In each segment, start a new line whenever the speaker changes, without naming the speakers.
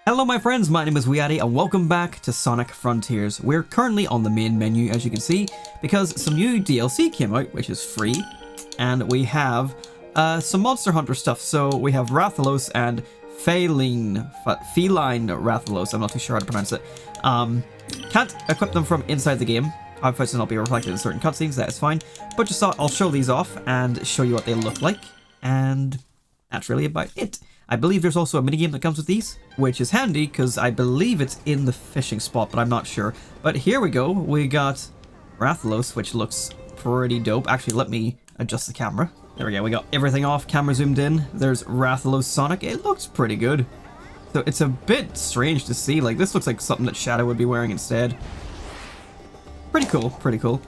Hello my friends, my name is WeeAddy and welcome back to Sonic Frontiers. We're currently on the main menu as you can see because some new DLC came out which is free, and we have some Monster Hunter stuff. So we have Rathalos and Feline Rathalos, I'm not too sure how to pronounce it. Can't equip them from inside the game, unfortunately not be reflected in certain cutscenes, that is fine. But just thought I'll show these off and show you what they look like, and that's really about it. I believe there's also a minigame that comes with these, which is handy because I believe it's in the fishing spot, but I'm not sure. But here we go, we got Rathalos, which looks pretty dope. Actually, let me adjust the camera. There we go, we got everything off, camera zoomed in. There's Rathalos Sonic, it looks pretty good. So it's a bit strange to see, like this looks like something that Shadow would be wearing instead. Pretty cool, pretty cool.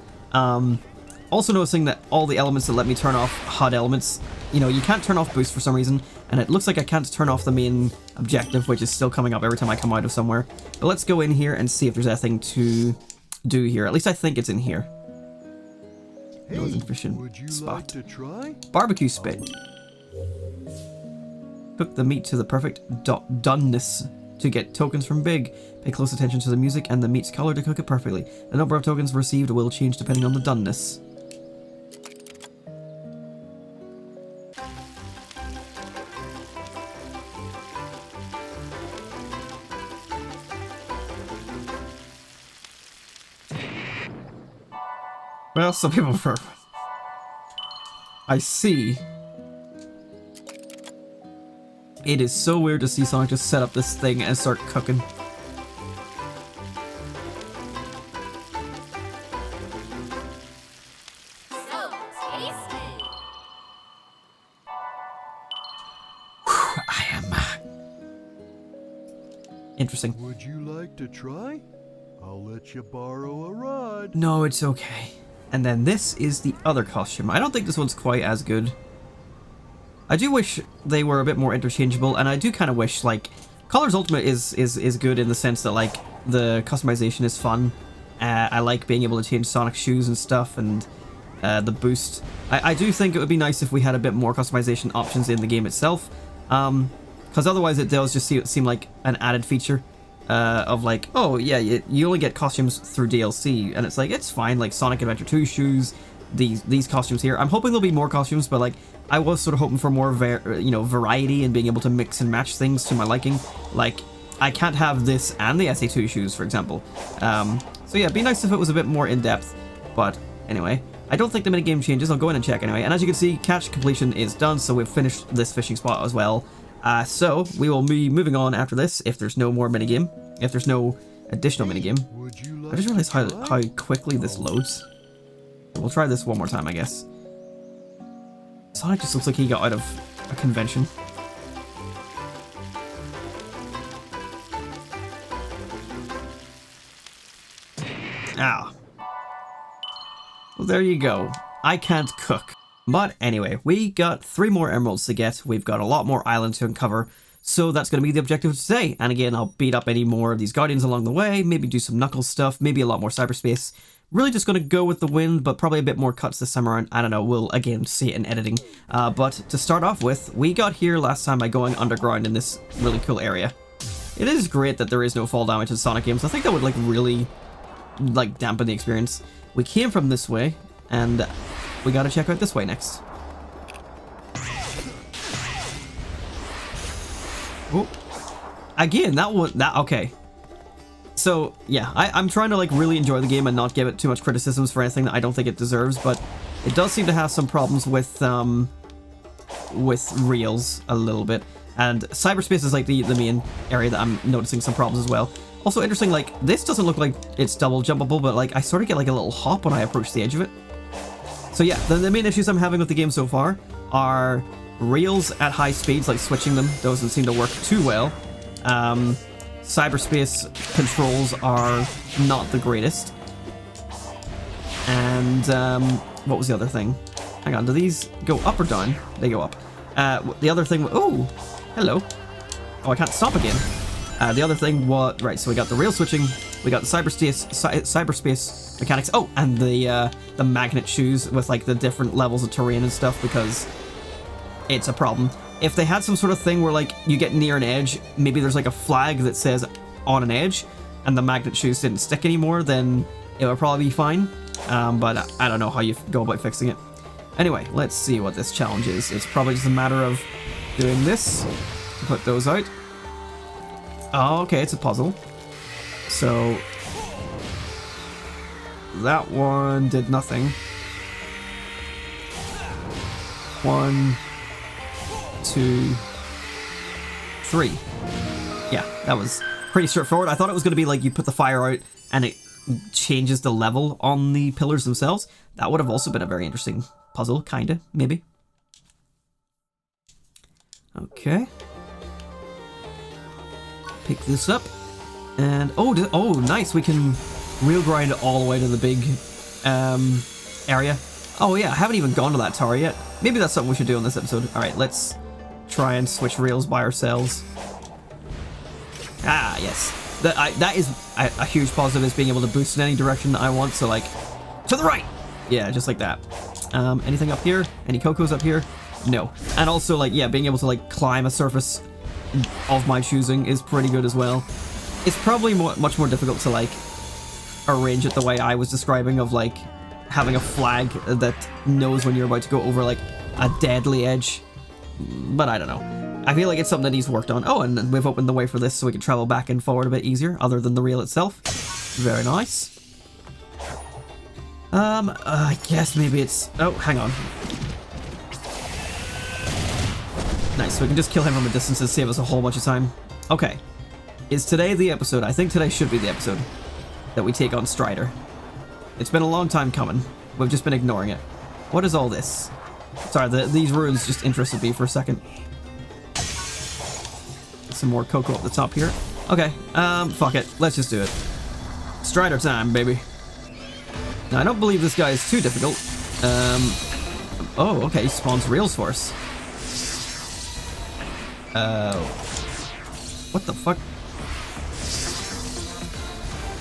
Also noticing that all the elements that let me turn off HUD elements, you know, you can't turn off boost for some reason, and it looks like I can't turn off the main objective, which is still coming up every time I come out of somewhere. But let's go in here and see if there's anything to do here. At least I think it's in here.
Hey,
Northern fishing
would you
spot.
like to try?
Barbecue spit. Cook the meat to the perfect doneness to get tokens from Big. Pay close attention to the music and the meat's color to cook it perfectly. The number of tokens received will change depending on the doneness. Well, some people prefer. I see. It is so weird to see Sonic just set up this thing and start cooking.
So tasty.
Whew, I am interesting.
Would you like to try? I'll let you borrow a rod.
No, it's okay. And then this is the other costume. I don't think this one's quite as good. I do wish they were a bit more interchangeable, and I do kind of wish, like, Colors Ultimate is good in the sense that, like, the customization is fun. I like being able to change Sonic's shoes and stuff, and the boost. I do think it would be nice if we had a bit more customization options in the game itself, because otherwise it does just seem like an added feature. Of like, oh yeah, you only get costumes through DLC, and it's like, it's fine, like Sonic Adventure 2 shoes, these costumes here. I'm hoping there'll be more costumes, but like, I was sort of hoping for more variety and being able to mix and match things to my liking. Like, I can't have this and the SA2 shoes, for example. So yeah, it'd be nice if it was a bit more in-depth, but anyway. I don't think the minigame changes, I'll go in and check anyway. And as you can see, catch completion is done, so we've finished this fishing spot as well. So we will be moving on after this if there's no more minigame, if there's no additional minigame.
Would you like
I just realized
to
how
try?
quickly this loads. We'll try this one more time, I guess. Sonic just looks like he got out of a convention. Ah. Well, there you go. I can't cook. But anyway, we got 3 more emeralds to get. We've got a lot more islands to uncover. So that's going to be the objective of today. And again, I'll beat up any more of these guardians along the way. Maybe do some Knuckles stuff. Maybe a lot more cyberspace. Really just going to go with the wind, but probably a bit more cuts this time around. I don't know. We'll, again, see it in editing. But to start off with, we got here last time by going underground in this really cool area. It is great that there is no fall damage in Sonic games. I think that would, like, really, like, dampen the experience. We came from this way, and we gotta check out this way next. Oh, again, okay. So, yeah, I'm trying to, like, really enjoy the game and not give it too much criticisms for anything that I don't think it deserves, but it does seem to have some problems with reels a little bit. And cyberspace is, like, the main area that I'm noticing some problems as well. Also interesting, like, this doesn't look like it's double jumpable, but, like, I sort of get, like, a little hop when I approach the edge of it. So yeah, the main issues I'm having with the game so far are reels at high speeds, like switching them doesn't seem to work too well. Cyberspace controls are not the greatest. And what was the other thing? Hang on, do these go up or down? They go up. The other thing, oh, hello. Oh, I can't stop again. The other thing was, right, so we got the rail switching, we got the cyberspace mechanics, oh, and the magnet shoes with, like, the different levels of terrain and stuff, because it's a problem. if they had some sort of thing where like you get near an edge, maybe there's like a flag that says on an edge, and the magnet shoes didn't stick anymore, then it would probably be fine. But I don't know how you go about fixing it. Anyway, let's see what this challenge is. It's probably just a matter of doing this to put those out. Oh, okay, it's a puzzle. So that one did nothing. 1, 2, 3. Yeah, that was pretty straightforward. I thought it was going to be like you put the fire out and it changes the level on the pillars themselves. That would have also been a very interesting puzzle, kinda, maybe. Okay. Pick this up. And, oh, nice, we can wheel grind all the way to the big area. Oh yeah, I haven't even gone to that tower yet. Maybe that's something we should do on this episode. Alright, let's try and switch rails by ourselves. Ah, yes. That is a huge positive, is being able to boost in any direction that I want, so like, to the right! Yeah, just like that. Anything up here? Any Cocos up here? No. And also, like, yeah, being able to, like, climb a surface of my choosing is pretty good as well. It's probably much more difficult to, like, arrange it the way I was describing, of, like, having a flag that knows when you're about to go over, like, a deadly edge. But I don't know. I feel like it's something that he's worked on. Oh, and we've opened the way for this so we can travel back and forward a bit easier, other than the reel itself. Very nice. I guess maybe it's... Oh, hang on. Nice, so we can just kill him from a distance and save us a whole bunch of time. Okay. Is today the episode? I think today should be the episode that we take on Strider. It's been a long time coming. We've just been ignoring it. What is all this? Sorry, these runes just interested me for a second. Some more cocoa up the top here. Okay, fuck it. Let's just do it. Strider time, baby. Now, I don't believe this guy is too difficult. Oh, okay, he spawns rails for us. What the fuck?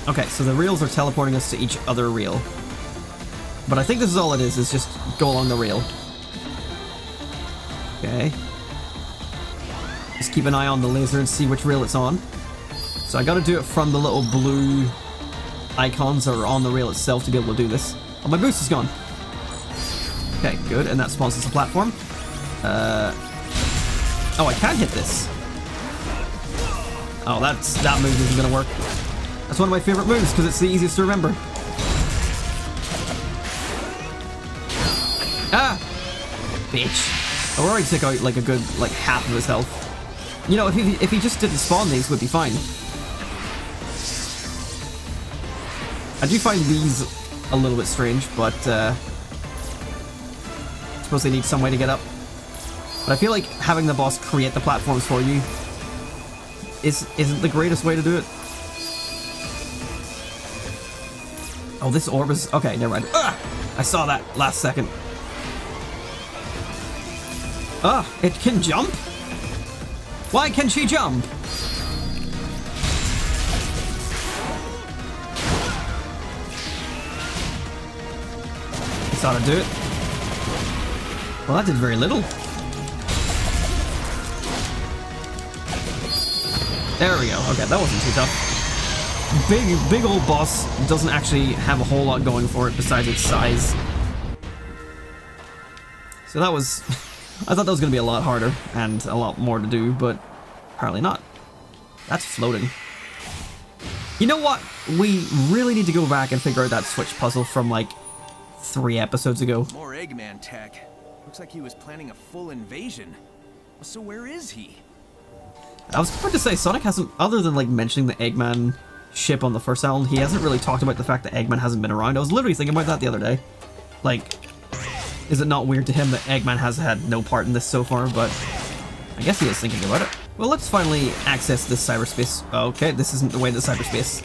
Okay, so the reels are teleporting us to each other reel. But I think this is all it is just go along the reel. Okay. Just keep an eye on the laser and see which reel it's on. So I gotta do it from the little blue icons that are on the rail itself to be able to do this. Oh, my boost is gone. Okay, good, and that spawns us a platform. Oh, I can't hit this. Oh, that move isn't gonna work. That's one of my favorite moves because it's the easiest to remember. Ah! Bitch. I already took out like a good half of his health. You know, if he just didn't spawn these, would be fine. I do find these a little bit strange, but I suppose they need some way to get up. But I feel like having the boss create the platforms for you isn't the greatest way to do it. Oh, this orb is... Okay, never mind. Ah! I saw that last second. Ah, it can jump? Why can she jump? This ought to do it. Well, that did very little. There we go. Okay, that wasn't too tough. Big old boss doesn't actually have a whole lot going for it besides its size. So that was... I thought that was going to be a lot harder and a lot more to do, but apparently not. That's floating. You know what? We really need to go back and figure out that switch puzzle from like 3 episodes ago.
More Eggman tech. Looks like he was planning a full invasion. So where is he?
I was about to say, Sonic hasn't, other than like mentioning the Eggman ship on the first island, he hasn't really talked about the fact that Eggman hasn't been around. I was literally thinking about that the other day. Like, is it not weird to him that Eggman has had no part in this so far? But I guess he is thinking about it. Well, let's finally access this cyberspace. Okay, this isn't the way to cyberspace.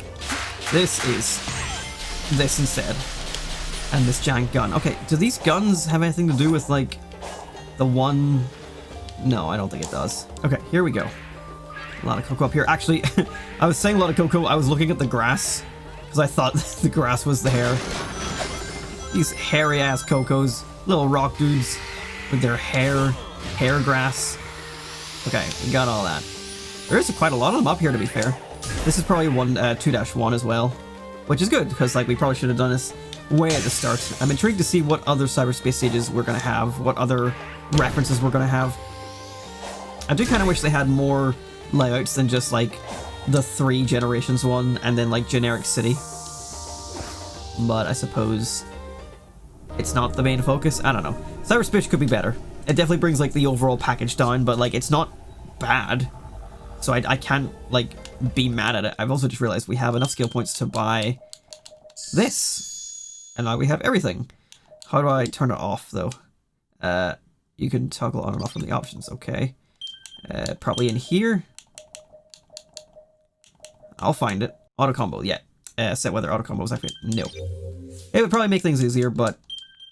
This is this instead. And this giant gun. Okay, do these guns have anything to do with like the one? No, I don't think it does. Okay, here we go. A lot of cocoa up here. Actually, I was saying a lot of cocoa. I was looking at the grass because I thought the grass was the hair. These hairy ass cocos, little rock dudes with their hair grass. Okay, we got all that. There is quite a lot of them up here, to be fair. This is probably 2-1 as well, which is good, because like we probably should have done this way at the start. I'm intrigued to see what other cyberspace stages we're going to have, what other references we're going to have. I do kind of wish they had more layouts than just like the 3 generations one and then like generic city. But I suppose it's not the main focus. I don't know. Cyberspace could be better. It definitely brings like the overall package down, but like it's not bad. So I can't like be mad at it. I've also just realized we have enough skill points to buy this. And now we have everything. How do I turn it off though? You can toggle on and off from the options. Okay. Probably in here. I'll find it. Auto combo, yeah. Set whether auto combo is activated. No. It would probably make things easier, but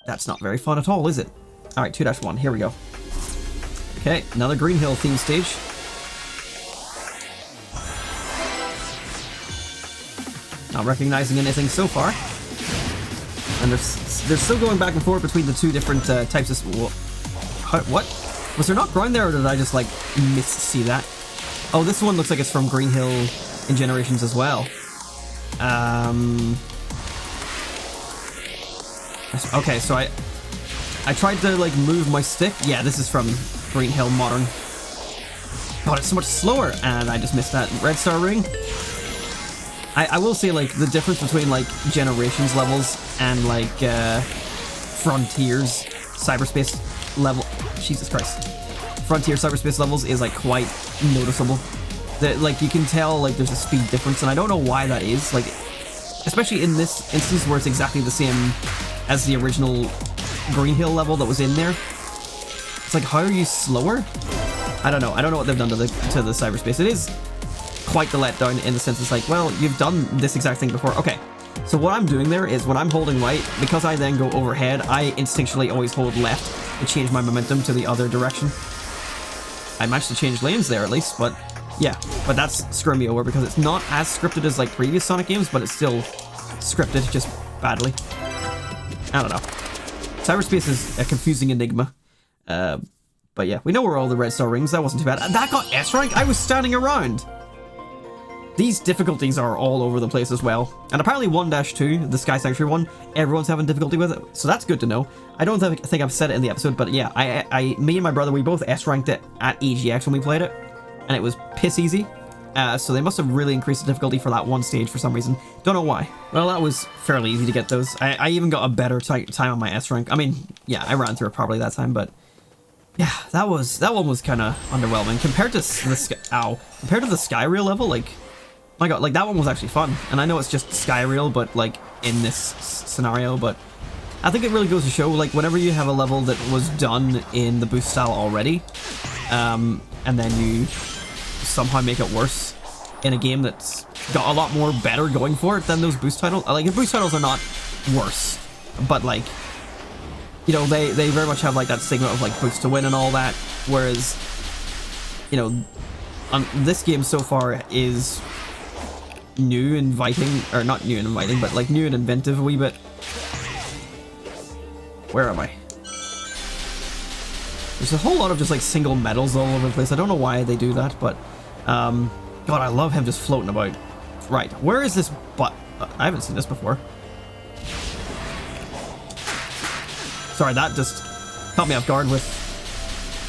that's not very fun at all, is it? Alright, 2-1, here we go. Okay, another Green Hill theme stage. Not recognizing anything so far. And they're still going back and forth between the 2 different types of... What? Was there not ground there, or did I just, like, miss-see that? Oh, this one looks like it's from Green Hill in Generations as well. Okay, so I tried to, like, move my stick. Yeah, this is from Green Hill Modern. God, it's so much slower, and I just missed that Red Star Ring. I will say, like, the difference between, like, Generations levels and, like, Frontiers Cyberspace level... Jesus Christ. Frontier Cyberspace levels is, like, quite noticeable. That, like, you can tell, like, there's a speed difference, and I don't know why that is. Like, especially in this instance where it's exactly the same as the original Green Hill level that was in there. It's like, how are you slower? I don't know. I don't know what they've done to the cyberspace. It is quite the letdown in the sense it's like, well, you've done this exact thing before. Okay, so what I'm doing there is when I'm holding right, because I then go overhead, I instinctually always hold left to change my momentum to the other direction. I managed to change lanes there at least, but yeah, but that's screwing me over because it's not as scripted as like previous Sonic games, but it's still scripted, just badly. I don't know. Cyberspace is a confusing enigma. But yeah, we know where all the Red Star rings, that wasn't too bad. That got S rank? I was standing around! These difficulties are all over the place as well. And apparently 1-2, the Sky Sanctuary one, everyone's having difficulty with it, so that's good to know. I don't think I've said it in the episode, but yeah, me and my brother, we both S-ranked it at EGX when we played it, and it was piss easy. So they must have really increased the difficulty for that one stage for some reason. Don't know why. Well, that was fairly easy to get those. I even got a better time on my S rank. I mean, yeah, I ran through it probably that time, but yeah, that one was kind of underwhelming compared to compared to the Skyrail level. Like, my God, like that one was actually fun. And I know it's just Skyrail, but like in this scenario. But I think it really goes to show, like, whenever you have a level that was done in the boost style already, and then you somehow make it worse in a game that's got a lot more better going for it than those boost titles. Like, the boost titles are not worse, but like, you know, they very much have like that stigma of like boost to win and all that, whereas, you know, this game so far is new, inviting, or not new and inviting, but like new and inventive a wee bit. Where am I? There's a whole lot of just like single medals all over the place. I don't know why they do that, but God, I love him just floating about. Right, where is this I haven't seen this before. Sorry, that just caught me off guard with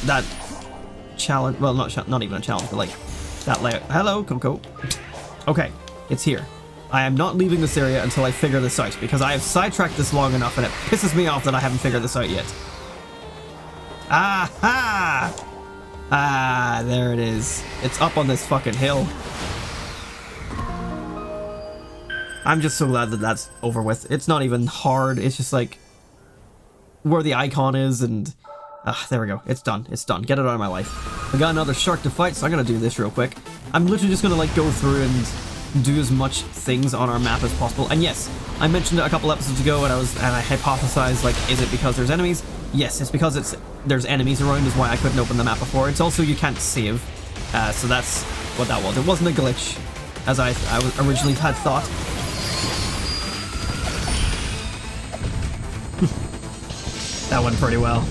that challenge. Well, not even a challenge, but like that layout. Hello, Coco. Okay, it's here. I am not leaving this area until I figure this out, because I have sidetracked this long enough and it pisses me off that I haven't figured this out yet. Aha! Ah, there it is. It's up on this fucking hill. I'm just so glad that that's over with. It's not even hard. It's just like where the icon is, and there we go. It's done. It's done. Get it out of my life. I got another shark to fight, so I'm gonna do this real quick. I'm literally just gonna like go through and do as much things on our map as possible. And yes, I mentioned it a couple episodes ago, and I hypothesized, like, is it because there's enemies? Yes, it's because there's enemies around is why I couldn't open the map before. It's also you can't save, so that's what that was. It wasn't a glitch, as I originally had thought. That went pretty well.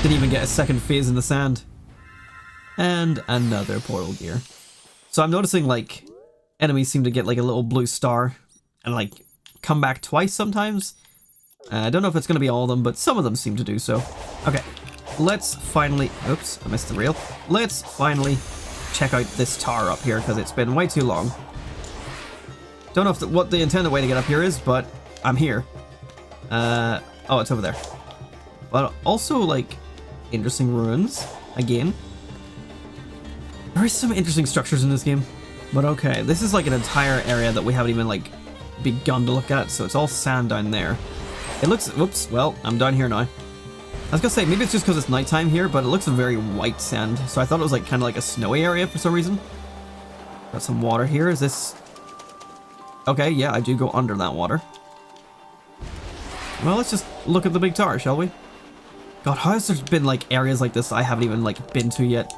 Didn't even get a second phase in the sand. And another portal gear. So I'm noticing, like, enemies seem to get, like, a little blue star and, like, come back twice sometimes. I don't know if it's going to be all of them, but some of them seem to do so. Okay, let's finally... Oops, I missed the rail. Let's finally check out this tower up here, because it's been way too long. Don't know if what the intended way to get up here is, but I'm here. Oh, it's over there. But also, like, interesting ruins, again. There is some interesting structures in this game. But okay, this is like an entire area that we haven't even, like, begun to look at, so it's all sand down there. It looks... Whoops, well, I'm down here now. I was gonna say, maybe it's just because it's nighttime here, but it looks very white sand, so I thought it was, like, kind of like a snowy area for some reason. Got some water here. Is this... Okay, yeah, I do go under that water. Well, let's just look at the big tower, shall we? God, how has there been, like, areas like this I haven't even, like, been to yet?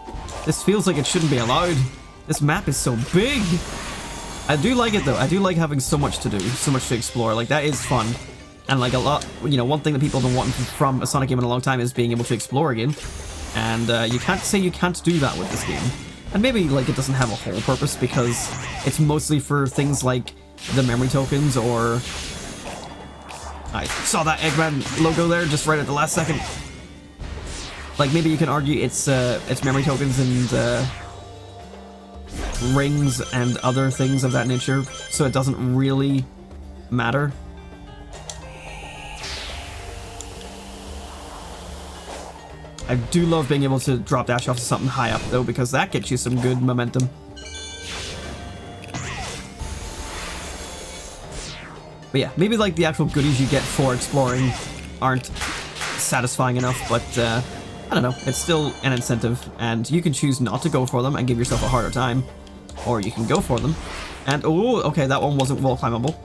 This feels like it shouldn't be allowed. This map is so big. I do like it, though. I do like having so much to do, so much to explore. Like, that is fun. And, like, a lot, you know, one thing that people have been wanting from a Sonic game in a long time is being able to explore again. And you can't say you can't do that with this game. And maybe, like, it doesn't have a whole purpose because it's mostly for things like the memory tokens or... I saw that Eggman logo there just right at the last second. Like, maybe you can argue it's memory tokens and rings and other things of that nature, so it doesn't really matter. I do love being able to drop dash off to something high up, though, because that gets you some good momentum. But yeah, maybe like the actual goodies you get for exploring aren't satisfying enough, but I don't know, it's still an incentive, and you can choose not to go for them and give yourself a harder time, or you can go for them. And oh, okay, that one wasn't wall climbable.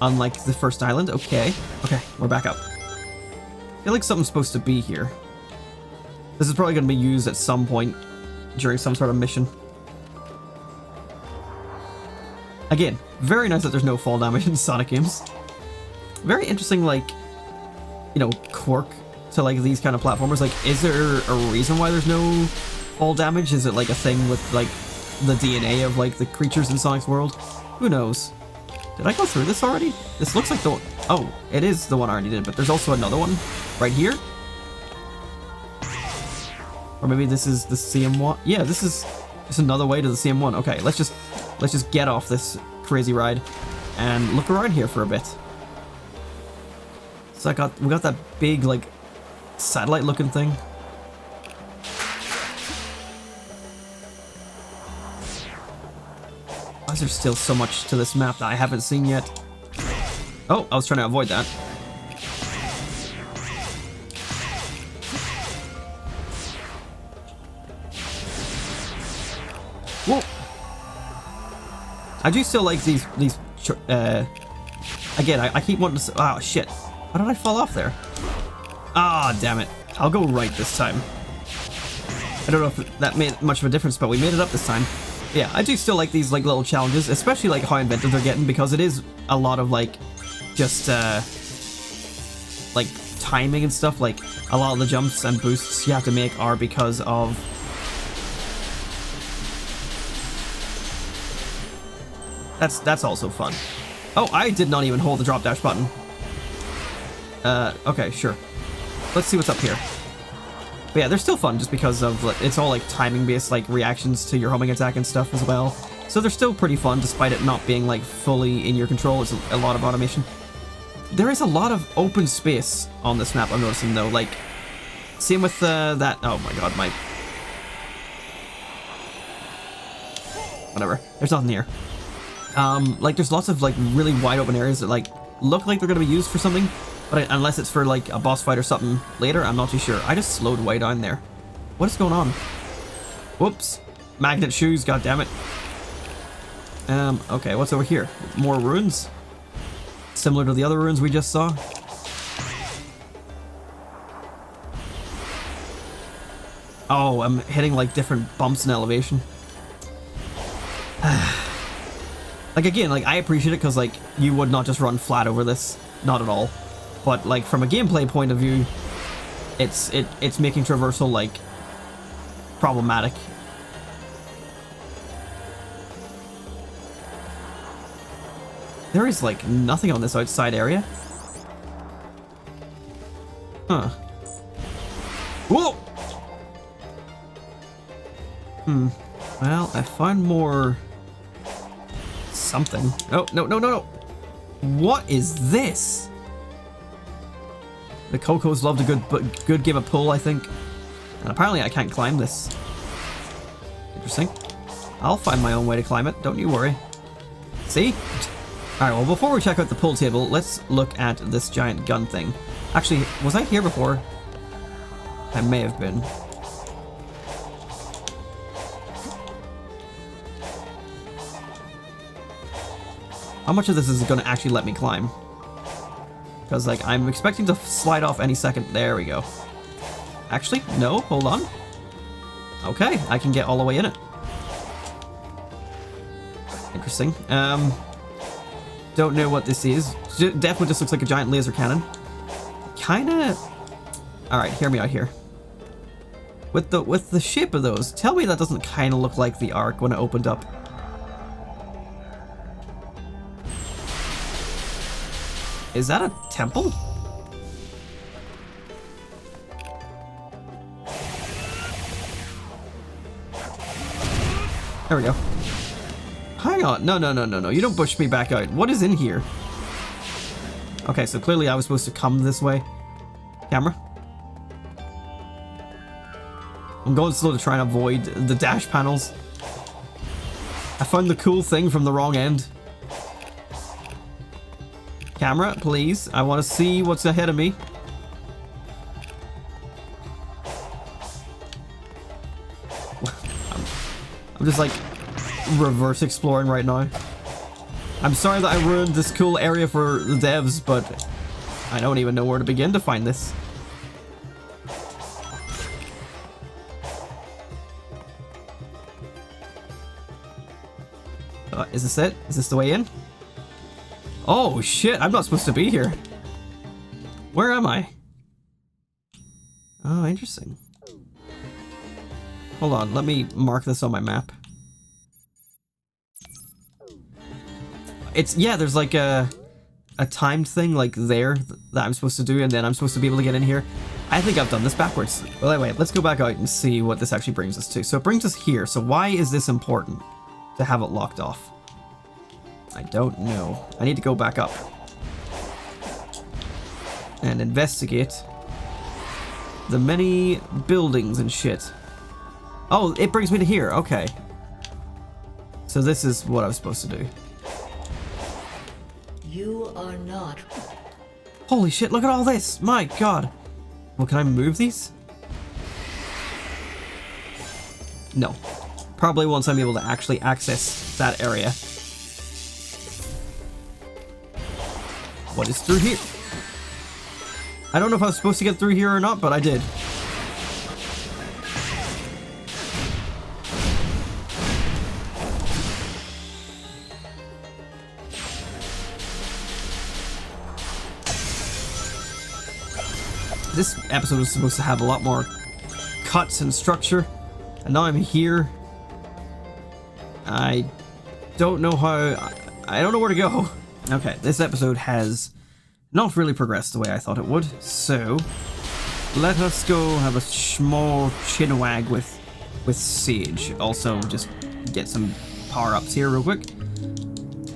Unlike the first island, okay. Okay, we're back up. I feel like something's supposed to be here. This is probably going to be used at some point during some sort of mission. Again, very nice that there's no fall damage in Sonic games. Very interesting, like, you know, quirk to, like, these kind of platformers. Like, is there a reason why there's no fall damage? Is it, like, a thing with, like, the DNA of, like, the creatures in Sonic's world? Who knows? Did I go through this already? This looks like the one... Oh, it is the one I already did, but there's also another one right here? Or maybe this is the CM1? Yeah, this is just another way to the CM1. Okay, let's just get off this crazy ride and look around here for a bit. So we got that big, like, satellite looking thing. Why is there still so much to this map that I haven't seen yet? Oh, I was trying to avoid that. Whoa! I do still like these again, I keep wanting to... Oh, shit. How did I fall off there? Ah, damn it. I'll go right this time. I don't know if that made much of a difference, but we made it up this time. Yeah, I do still like these, like, little challenges, especially, like, how inventive they're getting, because it is a lot of, like, just, like, timing and stuff. Like, a lot of the jumps and boosts you have to make are because of... That's also fun. Oh, I did not even hold the drop dash button. Okay, sure. Let's see what's up here. But yeah, they're still fun just because of, it's all like timing based, like reactions to your homing attack and stuff as well. So they're still pretty fun despite it not being like fully in your control. It's a lot of automation. There is a lot of open space on this map, I'm noticing though. Like, same with that, oh my god, my... Whatever, there's nothing here. Like there's lots of like really wide open areas that like look like they're gonna be used for something. But unless it's for, like, a boss fight or something later, I'm not too sure. I just slowed way down there. What is going on? Whoops. Magnet shoes, goddammit. Okay, what's over here? More ruins? Similar to the other ruins we just saw? Oh, I'm hitting, like, different bumps in elevation. Like, again, like, I appreciate it because, like, you would not just run flat over this. Not at all. But, like, from a gameplay point of view, it's making traversal, like, problematic. There is, like, nothing on this outside area. Huh. Whoa! Well, I find more... something. Oh, no, no, no, no! What is this? The Cocos loved a good game of pull, I think. And apparently I can't climb this. Interesting. I'll find my own way to climb it, don't you worry. See? Alright, well, before we check out the pull table, let's look at this giant gun thing. Actually, was I here before? I may have been. How much of this is going to actually let me climb? Because, like, I'm expecting to slide off any second. There we go. Actually, no, hold on. Okay, I can get all the way in it. Interesting. Don't know what this is. Definitely just looks like a giant laser cannon. Kinda... Alright, hear me out here. With the shape of those, tell me that doesn't kinda look like the Ark when it opened up. Is that a temple? There we go. Hang on. No, no, no, no, no. You don't push me back out. What is in here? Okay, so clearly I was supposed to come this way. Camera. I'm going slow to try and avoid the dash panels. I found the cool thing from the wrong end. Camera, please. I want to see what's ahead of me. I'm just like reverse exploring right now. I'm sorry that I ruined this cool area for the devs, but I don't even know where to begin to find this. Is this it? Is this the way in? Oh shit, I'm not supposed to be here. Where am I? Oh, interesting. Hold on, let me mark this on my map. It's, yeah, there's like a timed thing like there that I'm supposed to do, and then I'm supposed to be able to get in here. I think I've done this backwards. Well, anyway, let's go back out and see what this actually brings us to. So it brings us here. So why is this important to have it locked off? I don't know. I need to go back up and investigate the many buildings and shit. Oh, it brings me to here. Okay. So this is what I was supposed to do.
You are not.
Holy shit, look at all this. My god. Well, can I move these? No. Probably once I'm able to actually access that area. What is through here? I don't know if I was supposed to get through here or not, but I did. This episode was supposed to have a lot more cuts and structure, and now I'm here. I don't know how... I don't know where to go. Okay, this episode has not really progressed the way I thought it would, so let us go have a small chinwag with Sage. Also, just get some power-ups here real quick.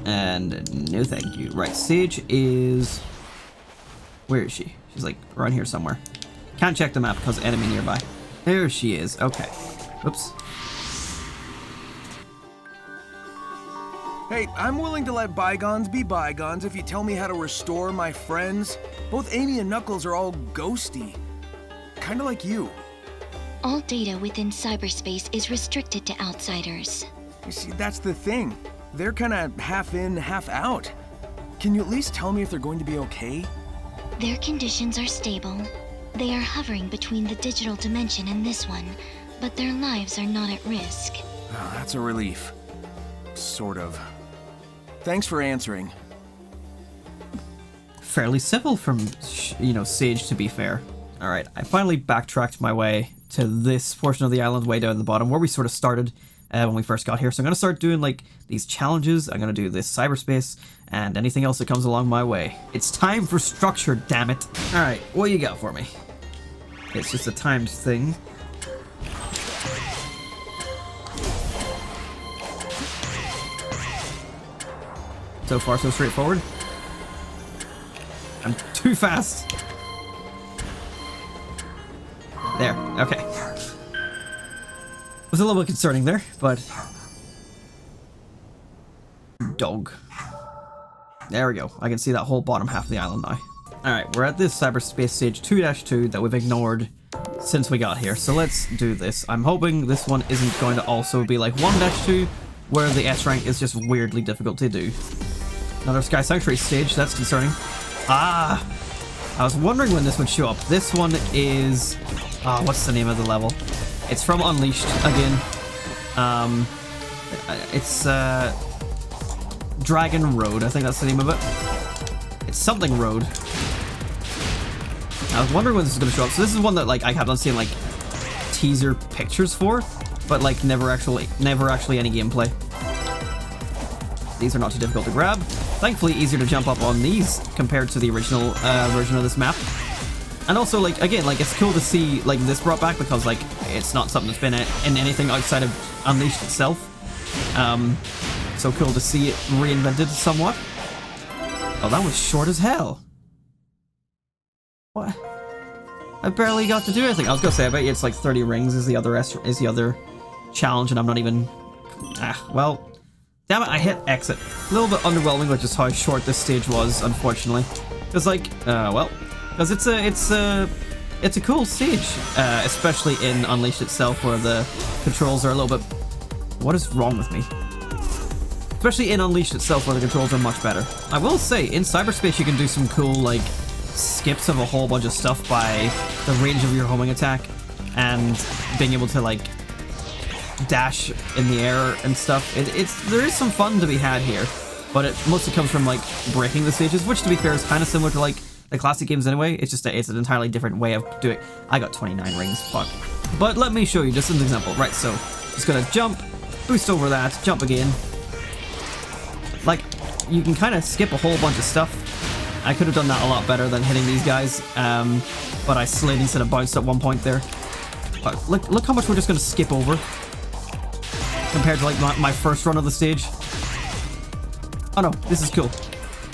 And no thank you. Right, Sage is... Where is she? She's like around here somewhere. Can't check the map because enemy nearby. There she is. Okay. Oops.
Hey, I'm willing to let bygones be bygones if you tell me how to restore my friends. Both Amy and Knuckles are all ghosty. Kinda like you.
All data within cyberspace is restricted to outsiders.
You see, that's the thing. They're kinda half in, half out. Can you at least tell me if they're going to be okay?
Their conditions are stable. They are hovering between the digital dimension and this one, but their lives are not at risk.
Oh, that's a relief. Sort of. Thanks for answering.
Fairly civil from, you know, Sage, to be fair. Alright, I finally backtracked my way to this portion of the island way down at the bottom where we sort of started when we first got here. So I'm going to start doing like these challenges. I'm going to do this cyberspace and anything else that comes along my way. It's time for structure, damn it. Alright, what you got for me? It's just a timed thing. So far, so straightforward. I'm too fast. There, okay. Was a little bit concerning there, but... Dog. There we go. I can see that whole bottom half of the island now. Alright, we're at this cyberspace stage 2-2 that we've ignored since we got here. So let's do this. I'm hoping this one isn't going to also be like 1-2, where the S rank is just weirdly difficult to do. Another Sky Sanctuary stage, that's concerning. Ah! I was wondering when this would show up. This one is... what's the name of the level? It's from Unleashed, again. It's, Dragon Road, I think that's the name of it. It's something Road. I was wondering when this is going to show up. So this is one that, like, I kept on seeing, like, teaser pictures for, but, like, never actually any gameplay. These are not too difficult to grab. Thankfully, easier to jump up on these compared to the original version of this map. And also, like, again, like, it's cool to see, like, this brought back because, like, it's not something that's been in anything outside of Unleashed itself. So cool to see it reinvented somewhat. Oh, that was short as hell. What? I barely got to do anything. I was gonna say, I bet you it's like 30 rings is the other challenge, and I'm not even... well... Damn it, I hit exit. A little bit underwhelming, which is how short this stage was, unfortunately. Because, like, well... Because it's a cool stage, especially in Unleashed itself, where the controls are a little bit... What is wrong with me? Especially in Unleashed itself, where the controls are much better. I will say, in Cyberspace you can do some cool, like, skips of a whole bunch of stuff by the range of your homing attack, and being able to, like, dash in the air and stuff. There is some fun to be had here, but it mostly comes from, like, breaking the stages, which, to be fair, is kind of similar to, like, the classic games anyway. It's just it's an entirely different way of doing it. I got 29 rings, fuck. But let me show you just an example. Right, so just gonna jump, boost over that, jump again. Like, you can kind of skip a whole bunch of stuff. I could have done that a lot better than hitting these guys, but I slid instead of bounced at one point there. But look how much we're just gonna skip over compared to, like, my first run of the stage. Oh no, this is cool.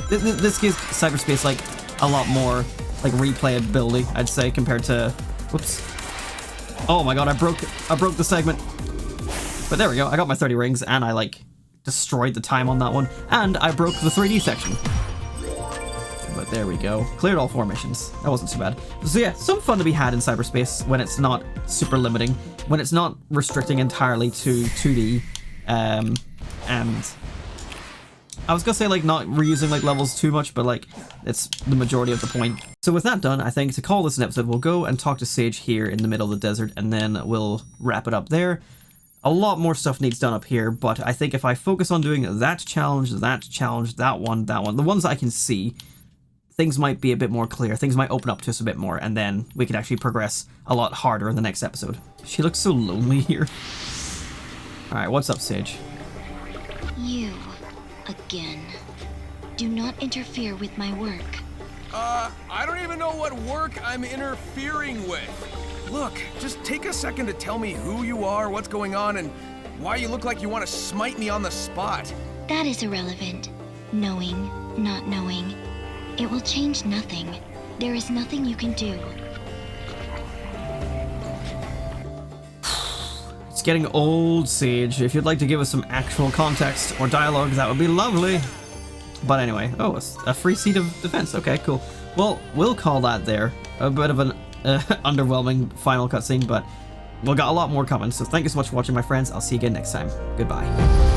This gives Cyberspace, like, a lot more, like, replayability, I'd say, compared to... Whoops. Oh my god, I broke the segment. But there we go, I got my 30 rings, and I, like, destroyed the time on that one. And I broke the 3D section. But there we go. Cleared all 4 missions. That wasn't too bad. So yeah, some fun to be had in Cyberspace when it's not super limiting, when it's not restricting entirely to 2D, and... I was gonna say, like, not reusing, like, levels too much, but, like, it's the majority of the point. So with that done, I think to call this an episode, we'll go and talk to Sage here in the middle of the desert, and then we'll wrap it up there. A lot more stuff needs done up here, but I think if I focus on doing that challenge, that one, the ones I can see, things might be a bit more clear, things might open up to us a bit more, and then we can actually progress a lot harder in the next episode. She looks so lonely here. Alright, what's up, Sage?
You. Again. Do not interfere with my work.
I don't even know what work I'm interfering with. Look, just take a second to tell me who you are, what's going on, and why you look like you want to smite me on the spot.
That is irrelevant. Knowing, not knowing. It will change nothing. There is nothing you can do.
It's getting old, Sage. If you'd like to give us some actual context or dialogue, that would be lovely. But anyway, oh, a free seat of defense. Okay, cool. Well, we'll call that there. A bit of an underwhelming final cutscene, but we've got a lot more coming. So thank you so much for watching, my friends. I'll see you again next time. Goodbye.